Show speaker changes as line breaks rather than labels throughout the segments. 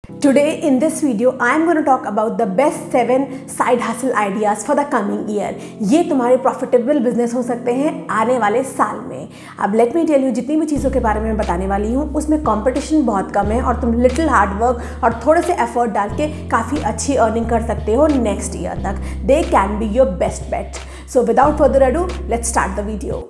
Today in this video I am going to talk about the best 7 side hustle ideas for the coming year। ये तुम्हारे profitable business हो सकते हैं आने वाले साल में। अब लेट मी टेल यू, जितनी भी चीज़ों के बारे में मैं बताने वाली हूँ उसमें कंपटीशन बहुत कम है और तुम लिटिल हार्ड वर्क और थोड़े से एफर्ट डाल के काफ़ी अच्छी अर्निंग कर सकते हो नेक्स्ट ईयर तक। They can be your best bet. So without further ado let's start the video.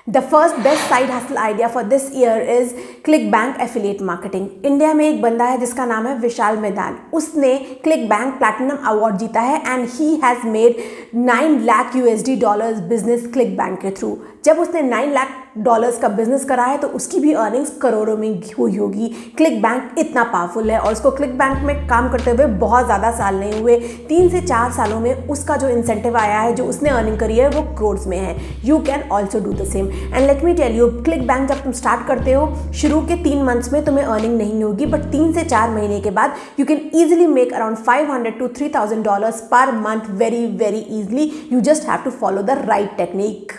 The first best side hustle idea for this year is ClickBank affiliate marketing। India में एक बंदा है जिसका नाम है विशाल मैदान। उसने ClickBank प्लैटिनम अवार्ड जीता है and he has made $9 lakh business ClickBank के थ्रू। जब उसने $9 लाख का बिजनेस करा है तो उसकी भी अर्निंग्स करोड़ों में हुई होगी। ClickBank इतना पावरफुल है और उसको ClickBank में काम करते हुए बहुत ज़्यादा साल नहीं हुए। 3 से 4 सालों में उसका जो इंसेंटिव आया है, जो उसने अर्निंग करी है, वो करोड़ में है। You can also do the same and let me tell you, ClickBank जब तुम स्टार्ट करते हो शुरू के 3 मंथ्स में तुम्हें अर्निंग नहीं होगी, बट 3 से 4 महीने के बाद you can easily make around $500 to $3,000 per month very easily. You just have to follow the right technique.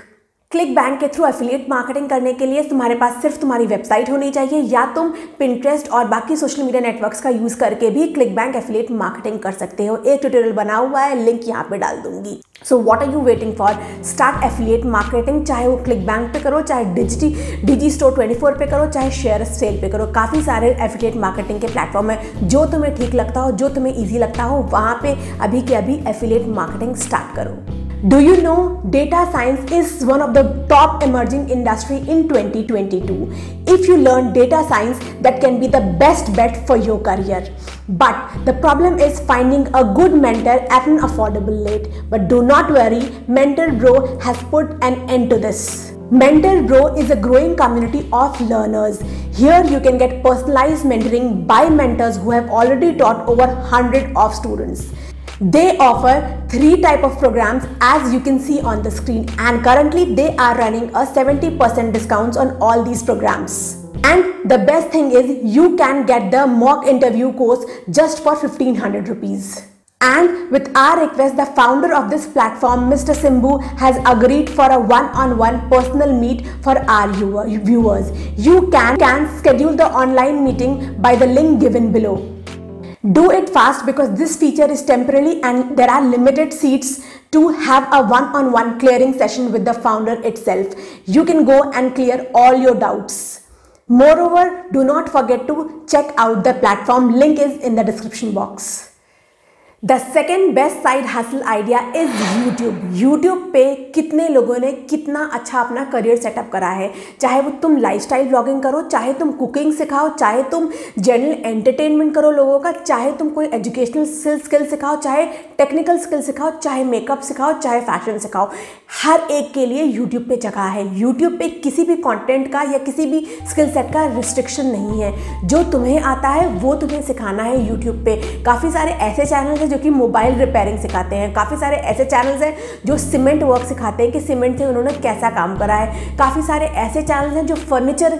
ClickBank के थ्रू एफिलिएट मार्केटिंग करने के लिए तुम्हारे पास सिर्फ तुम्हारी वेबसाइट होनी चाहिए, या तुम Pinterest और बाकी सोशल मीडिया नेटवर्क्स का यूज़ करके भी ClickBank एफिलिएट मार्केटिंग कर सकते हो। एक ट्यूटोरियल बना हुआ है, लिंक यहाँ पे डाल दूंगी। So what are you waiting for? Start affiliate marketing, चाहे वो ClickBank पे करो, चाहे डिजी स्टोर 24 पे करो, चाहे शेयर सेल पे करो। काफ़ी सारे एफिलिएट मार्केटिंग के प्लेटफॉर्म है। जो तुम्हें ठीक लगता हो, जो तुम्हें ईजी लगता हो, वहाँ पे अभी के अभी एफिलिएट मार्केटिंग स्टार्ट करो। Do you know data science is one of the top emerging industry in 2022? If you learn data science, that can be the best bet for your career. But the problem is finding a good mentor at an affordable rate. But do not worry, Mentor Bro has put an end to this. Mentor Bro is a growing community of learners. Here you can get personalized mentoring by mentors who have already taught over 100 of students. They offer 3 types of programs as you can see on the screen, and currently they are running a 70% discounts on all these programs. And the best thing is you can get the mock interview course just for 1,500 rupees. And with our request, the founder of this platform, Mr. Simbu, has agreed for a one-on-one personal meet for our viewers. You can schedule the online meeting by the link given below. Do it fast because this feature is temporary and there are limited seats to have a one-on-one clearing session with the founder itself. You can go and clear all your doubts. Moreover, do not forget to check out the platform. Link is in the description box. The second best side hustle idea is YouTube। YouTube पे कितने लोगों ने कितना अच्छा अपना career setup करा है। चाहे वो तुम लाइफस्टाइल ब्लॉगिंग करो, चाहे तुम कुकिंग सिखाओ, चाहे तुम जनरल एंटरटेनमेंट करो लोगों का, चाहे तुम कोई एजुकेशनल स्किल सिखाओ, चाहे टेक्निकल स्किल सिखाओ, चाहे मेकअप सिखाओ, चाहे फैशन सिखाओ, हर एक के लिए YouTube पे जगह है। YouTube पे किसी भी कंटेंट का या किसी भी स्किल सेट का रिस्ट्रिक्शन नहीं है। जो तुम्हें आता है वो तुम्हें सिखाना है। YouTube पे काफ़ी सारे ऐसे चैनल हैं जो कि मोबाइल रिपेयरिंग सिखाते हैं। काफ़ी सारे ऐसे चैनल्स हैं जो सीमेंट वर्क सिखाते हैं कि सीमेंट से उन्होंने कैसा काम करा है। काफ़ी सारे ऐसे चैनल्स हैं जो फर्नीचर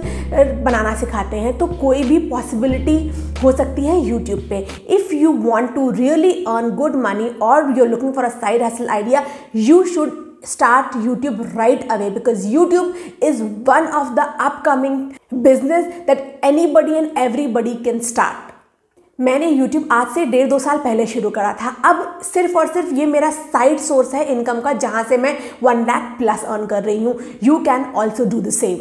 बनाना सिखाते हैं। तो कोई भी पॉसिबिलिटी हो सकती है YouTube पे। If you want to really earn good money और you are looking for a side hustle idea, you should start YouTube right away because YouTube is one of the upcoming business that anybody and everybody can start। मैंने YouTube आज से 1.5-2 साल पहले शुरू करा था। अब सिर्फ और सिर्फ ये मेरा साइड सोर्स है इनकम का, जहाँ से मैं 1 लाख प्लस अर्न कर रही हूँ। You can also do the same.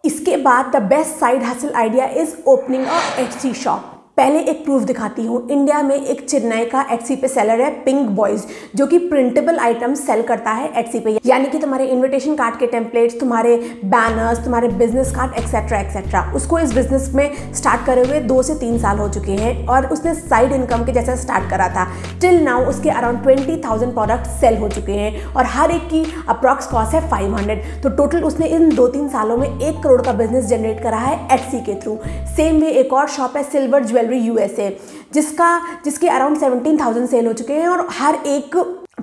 इसके बाद the best side hustle idea is opening a Etsy shop. पहले एक प्रूफ दिखाती हूँ। इंडिया में एक चेन्नई का Etsy पे सेलर है पिंक बॉयज़, जो कि प्रिंटेबल आइटम्स सेल करता है Etsy पे। यानी कि तुम्हारे इनविटेशन कार्ड के टेम्पलेट्स, तुम्हारे बैनर्स, तुम्हारे बिजनेस कार्ड एक्सेट्रा। उसको इस बिजनेस में स्टार्ट करे हुए 2 से 3 साल हो चुके हैं और उसने साइड इनकम के जैसा स्टार्ट करा था। टिल नाउ उसके अराउंड 20,000 प्रोडक्ट सेल हो चुके हैं और हर एक की अप्रॉक्स कॉस्ट है 500। तो टोटल उसने इन 2-3 सालों में 1 करोड़ का बिजनेस जनरेट करा है Etsy के थ्रू। सेम वे एक और शॉप है सिल्वर ज्वेलरी USA, जिसके अराउंड 17,000 सेल हो चुके हैं और हर एक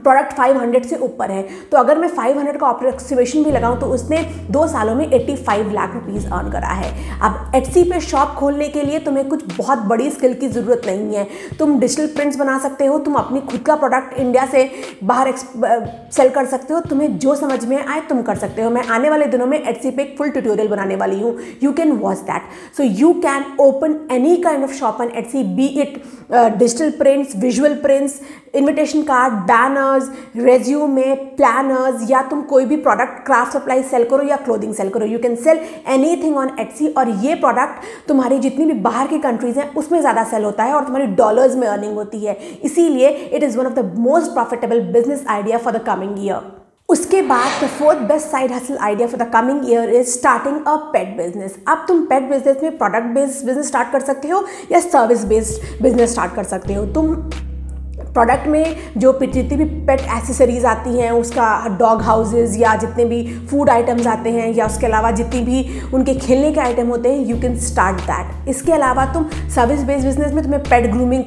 प्रोडक्ट 500 से ऊपर है, तो अगर मैं 500 का अप्रोक्सीमेशन भी लगाऊं तो उसने 2 सालों में 85 लाख रुपीस अर्न करा है। अब एटसी पे शॉप खोलने के लिए तुम्हें कुछ बहुत बड़ी स्किल की ज़रूरत नहीं है। तुम डिजिटल प्रिंट्स बना सकते हो, तुम अपनी खुद का प्रोडक्ट इंडिया से बाहर सेल कर सकते हो, तुम्हें जो समझ में आए तुम कर सकते हो। मैं आने वाले दिनों में एटसी पे एक फुल ट्यूटोरियल बनाने वाली हूँ, you can watch that. So you can open any kind of shop on Etsy, B it digital prints, visual prints, invitation card, banners, resume, planners, या तुम कोई भी प्रोडक्ट क्राफ्ट सप्लाई सेल करो या clothing cell करो। You can sell anything on Etsy, और ये product तुम्हारी जितनी भी बाहर की कंट्रीज हैं उसमें ज़्यादा सेल होता है और तुम्हारी डॉलर्स में अर्निंग होती है। इसीलिए it is one of the most profitable business idea for the coming year. उसके बाद the fourth best side hustle idea for the coming year is starting a pet business. अब तुम पेट बिजनेस में product based business start कर सकते हो या service based business start कर सकते हो। तुम प्रोडक्ट में जो जितनी भी पेट एसेसरीज आती हैं, उसका डॉग हाउसेज या जितने भी फूड आइटम्स आते हैं, या उसके अलावा जितनी भी उनके खेलने के आइटम होते हैं, यू कैन स्टार्ट दैट। इसके अलावा तुम सर्विस बेस्ड बिजनेस में तुम्हें पेट ग्रूमिंग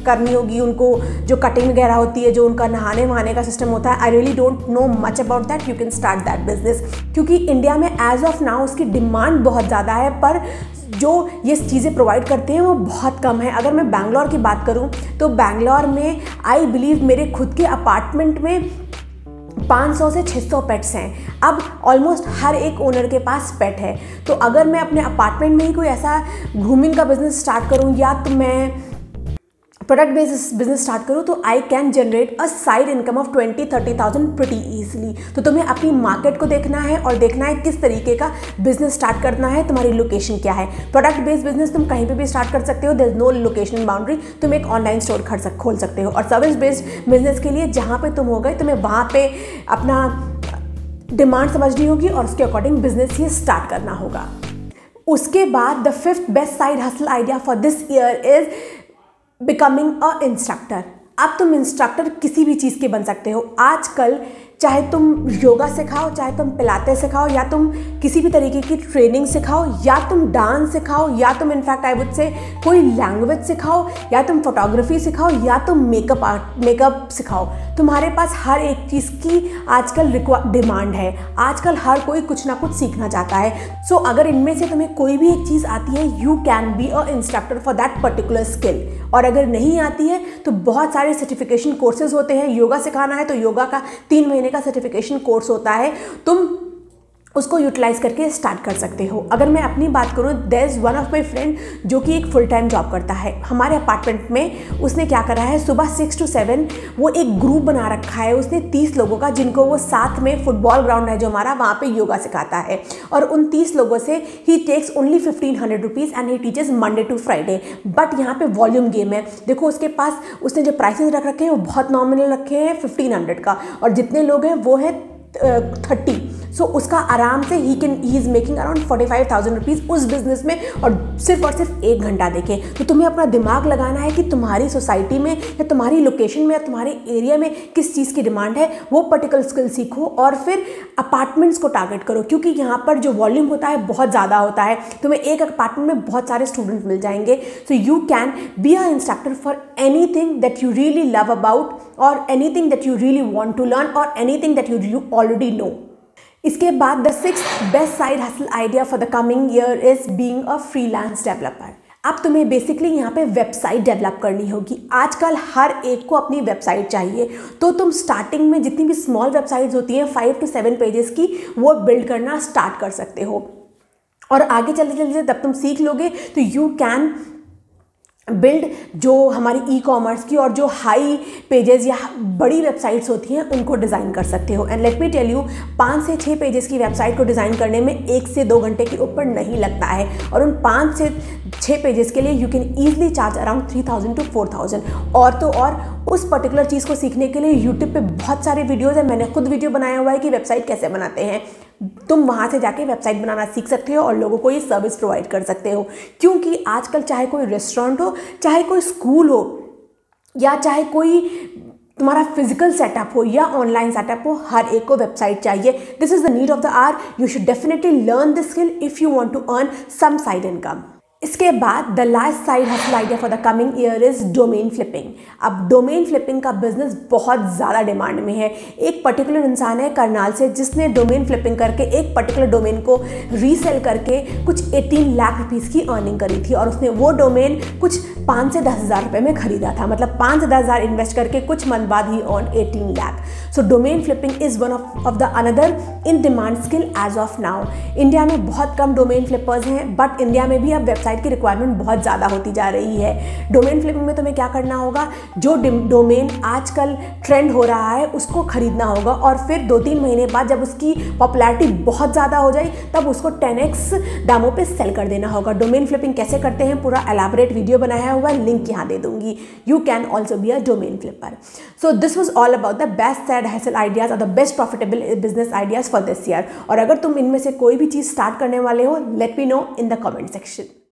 करनी होगी, उनको जो कटिंग वगैरह होती है, जो उनका नहाने वहाने का सिस्टम होता है। I really don't know much about that, you can start that business, क्योंकि इंडिया में एज ऑफ नाउ उसकी डिमांड बहुत ज़्यादा है, पर जो ये चीज़ें प्रोवाइड करते हैं वो बहुत कम है। अगर मैं बैंगलोर की बात करूं तो बैंगलोर में आई बिलीव मेरे खुद के अपार्टमेंट में 500 से 600 पेट्स हैं। अब ऑलमोस्ट हर एक ओनर के पास पेट है। तो अगर मैं अपने अपार्टमेंट में ही कोई ऐसा ग्रूमिंग का बिजनेस स्टार्ट करूं या तो मैं प्रोडक्ट बेस्ड बिजनेस स्टार्ट करूँ तो I can generate a side income of 20-30,000 pretty easily. तो तुम्हें अपनी मार्केट को देखना है और देखना है किस तरीके का बिजनेस स्टार्ट करना है, तुम्हारी लोकेशन क्या है। प्रोडक्ट बेस्ड बिजनेस तुम कहीं पे भी स्टार्ट कर सकते हो, there is no location boundary. तुम एक ऑनलाइन स्टोर खोल सकते हो, और सर्विस बेस्ड बिजनेस के लिए जहाँ पे तुम हो गए तुम्हें वहाँ पे अपना डिमांड समझनी होगी और उसके अकॉर्डिंग बिजनेस ही स्टार्ट करना होगा। उसके बाद the fifth best side hustle idea for this year is becoming a instructor. अब तुम इंस्ट्रक्टर किसी भी चीज़ के बन सकते हो। आजकल चाहे तुम योगा सिखाओ, चाहे तुम पिलाते सिखाओ, या तुम किसी भी तरीके की ट्रेनिंग सिखाओ, या तुम डांस सिखाओ, या तुम इनफैक्ट आई वुड से कोई लैंग्वेज सिखाओ, या तुम फोटोग्राफी सिखाओ, या तुम मेकअप सिखाओ, तुम्हारे पास हर एक चीज़ की आजकल डिमांड है। आजकल हर कोई कुछ ना कुछ सीखना चाहता है। सो अगर इनमें से तुम्हें कोई भी एक चीज़ आती है, you can be a instructor for that particular skill. और अगर नहीं आती है तो बहुत सारे सर्टिफिकेशन कोर्सेज होते हैं। योगा सिखाना है तो योगा का 3 महीने का सर्टिफिकेशन कोर्स होता है, तुम उसको यूटिलाइज करके स्टार्ट कर सकते हो। अगर मैं अपनी बात करूँ, there is one of my friend जो कि एक फुल टाइम जॉब करता है हमारे अपार्टमेंट में। उसने क्या करा है, सुबह 6 to 7 वो एक ग्रुप बना रखा है उसने 30 लोगों का, जिनको वो साथ में फुटबॉल ग्राउंड है जो हमारा, वहाँ पे योगा सिखाता है। और उन 30 लोगों से he takes only 1500 rupees and he teaches Monday to Friday. But यहाँ पे वॉल्यूम गेम है। देखो उसके पास उसने जो प्राइसेस रख रखे हैं वो बहुत नॉमिनल रखे हैं 1500 का, और जितने लोग हैं वो है 30। सो उसका आराम से he is making around 45,000 rupees उस बिजनेस में, और सिर्फ 1 घंटा देखें। तो तुम्हें अपना दिमाग लगाना है कि तुम्हारी सोसाइटी में या तुम्हारी लोकेशन में या तुम्हारे एरिया में किस चीज़ की डिमांड है, वो पर्टिकुलर स्किल सीखो और फिर अपार्टमेंट्स को टारगेट करो, क्योंकि यहाँ पर जो वॉल्यूम होता है बहुत ज़्यादा होता है। तुम्हें एक अपार्टमेंट में बहुत सारे स्टूडेंट मिल जाएंगे। So you can be a instructor for anything that you really love about, और anything that you really want to learn, और anything that you already know. इसके बाद the sixth best side hustle idea for the coming year is being a freelance developer. अब तुम्हें basically यहाँ पे website develop करनी होगी। आजकल हर एक को अपनी वेबसाइट चाहिए, तो तुम स्टार्टिंग में जितनी भी स्मॉल वेबसाइट्स होती हैं 5 to 7 पेजेस की, वो बिल्ड करना स्टार्ट कर सकते हो। और आगे चलते चलते जब तुम सीख लोगे तो यू कैन बिल्ड जो हमारी ई कॉमर्स की और जो हाई पेजेस या बड़ी वेबसाइट्स होती हैं उनको डिज़ाइन कर सकते हो। And let me tell you, 5 से 6 पेजेस की वेबसाइट को डिज़ाइन करने में 1 से 2 घंटे के ऊपर नहीं लगता है, और उन 5 से 6 पेजेस के लिए you can easily charge around 3,000 to 4,000। और तो और उस पर्टिकुलर चीज़ को सीखने के लिए यूट्यूब पे बहुत सारे वीडियोज़ हैं। मैंने खुद वीडियो बनाया हुआ है कि वेबसाइट कैसे बनाते हैं। तुम वहाँ से जाके वेबसाइट बनाना सीख सकते हो और लोगों को ये सर्विस प्रोवाइड कर सकते हो, क्योंकि आजकल चाहे कोई रेस्टोरेंट हो, चाहे कोई स्कूल हो, या चाहे कोई तुम्हारा फिजिकल सेटअप हो या ऑनलाइन सेटअप हो, हर एक को वेबसाइट चाहिए। This is the need of the hour. You should definitely learn this skill if you want to earn some side income. इसके बाद the last side hustle idea for the coming year is domain flipping. अब domain flipping का business बहुत ज़्यादा demand में है। एक particular इंसान है करनाल से जिसने डोमेन फ्लिपिंग करके एक पर्टिकुलर डोमेन को रीसेल करके कुछ 18 लाख रुपीज़ की अर्निंग करी थी और उसने वो डोमेन कुछ 5 से 10 हज़ार रुपये में खरीदा था। मतलब 5 से 10 हज़ार इन्वेस्ट करके कुछ मंथ बाद ही earn 18 lakh. So domain flipping is one of the another in demand skill as of now. India में बहुत कम डोमेन फ्लिपर्स हैं, बट इंडिया में भी अब वेबसाइट की रिक्वायरमेंट बहुत ज़्यादा होती जा रही है। डोमेन फ्लिपिंग में तुम्हें क्या करना होगा, जो डोमेन आजकल ट्रेंड हो रहा है उसको खरीदना होगा और फिर 2-3 महीने बाद जब उसकी पॉपुलैरिटी बहुत ज़्यादा हो जाए तब उसको 10x दामों पे सेल कर देना होगा। डोमेन फ्लिपिंग कैसे करते हैं पूरा एलाबोरेट वीडियो बनाया हुआ है, लिंक यहाँ दे दूंगी। You can also be a domain flipper. So this was all about the best side hustle ideas और the best profitable business ideas for this year. और अगर तुम इनमें से कोई भी चीज़ स्टार्ट करने वाले हो, let me know in the comment section.